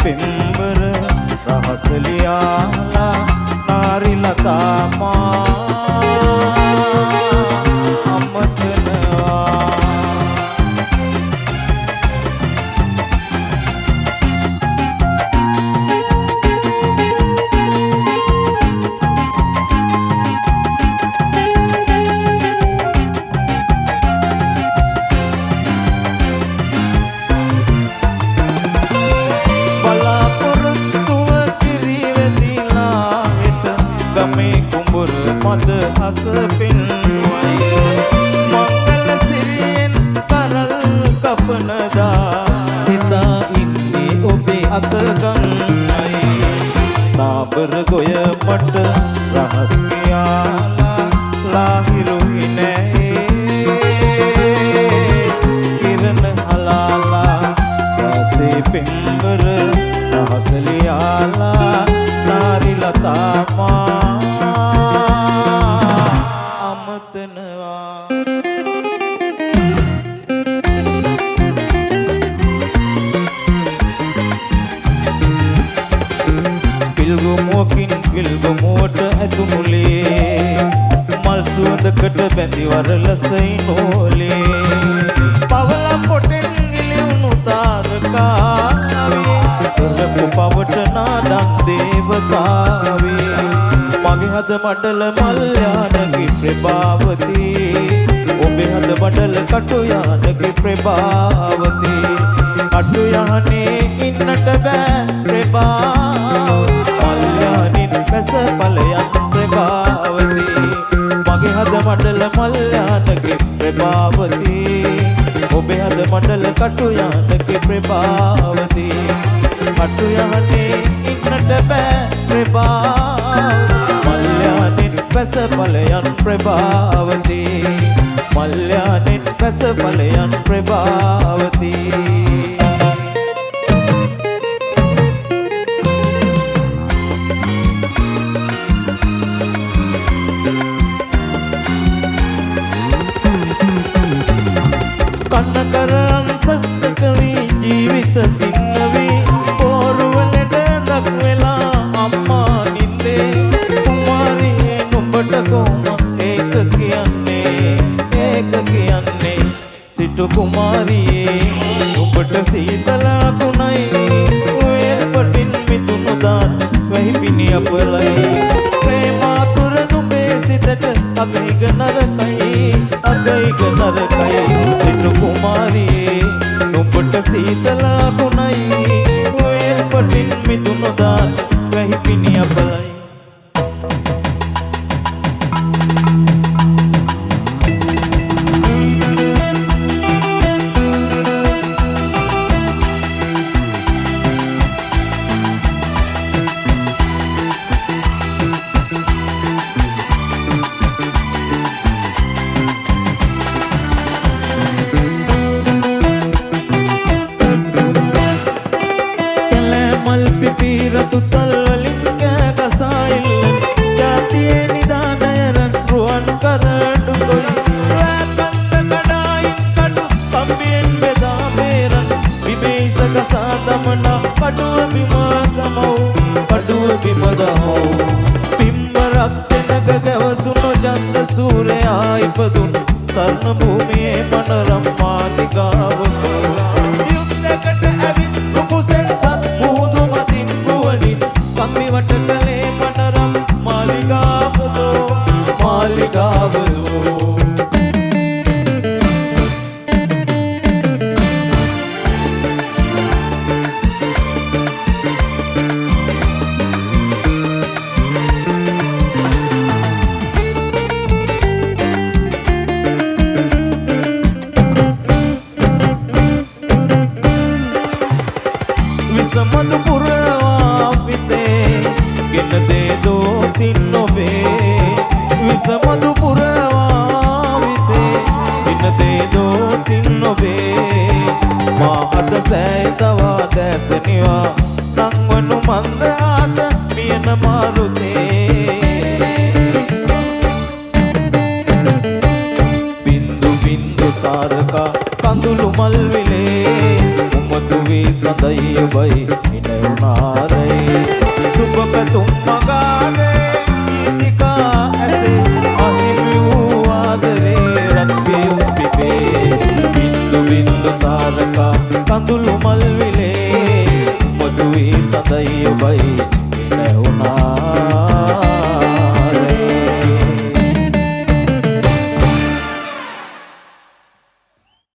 පෙම්බර රහස ලියාලා නාරි ලතා මා අමතනවා. මද හස පෙන්වයි මංගල සිරියෙන් කරල් කපනදා හිතා ඉන්නේ ඔබේ අත ගන්නයි නාබර ගොය මට රහස් කියාලා ලාහිරුයි නෑ කිරණ හලාලා රසේ පෙම්බර රහස් ලියාලා නාරි ලතා මා පිල්ගමුවට ඇතුමුලේ මල් සුවඳකට බැඳි වරලසයි නෝලේ පවල පොටෙන් ගිලිවුණු තාරකාවේ කරපු පවට නාඩන් දේවතාවේ මගේ හද මඩල මල්යානගේ ප්‍රභාවතී ඔබේ හද මඩල කටු යානගේ ප්‍රභාවතී කටු යහනේ ඉන්නට බෑ ප්‍රභාවතී මල්යානින් පැස පලයන් ප්‍රභාවතී මගේ හද මඩල මල්යානගේ ප්‍රභාවතී ඔබේ හද මඩල කටු යානගේ ප්‍රභාවතී කටු යහනේ ඉන්නට බෑ ප්‍රභාවතී මල්යානින් පැස පලයන් ප්‍රභාවතී මල්යානින් පැස පලයන් ප්‍රභාවතී කන්නකරන් සත්තකවී ජීවිත සින්නවී පෝරුවලට දක් වෙලා අම්මා නින්දේ කුමාරියේ නුඹට කොහොම ඒක කියන්නේ සිටු කුමාරියේ නුඹට සීතලා කුණයි වේල්පටින් මිතුණු දාන වැහි පිණි අපලයි ප්‍රේමාතුර නුඹේ සිතට අගයිග නරකයි සිටු කුමාරියේ නුඹට සීතලා කුණයි වේල්පටින් මිතුණු දාන වැහි පිණි අපලයි රතු තල්වලින් කෑ කසායිල්ලන ජාතියේ නිදානයරන් රුවන් කරඩු කොයි වැපන්ද කඩායින් කඩු කම්බියෙන් බෙදා බේරන් විමේස කසා දමන කඩුව බිම දමව් පිම්බරක් සෙනග ගැවසුණු ජන්ද සූරයා ඉපදුන් සර්ණ භූමියේ මනරම් මාලිගාව යුද්ධකට ඇවිත් රුකුසෙන් සත් මුහුදු මතින් ගුවනින් කම්මිවට කලේ මනරම් මාලිගාවදෝ මధుපුරවා විතේ ගෙන දේ දෝතින් නොවේ විස මధුපුරවා විතේ ගෙන දේ දෝතින් නොවේ මා අත සෑය තවා දැසනිවා සංවනු මන්ද ආස මියන මාරුතේ බින්දු බින්දු තාරකා කඳුළු මල් විලේ උමතු වී සඳයි ඔබයි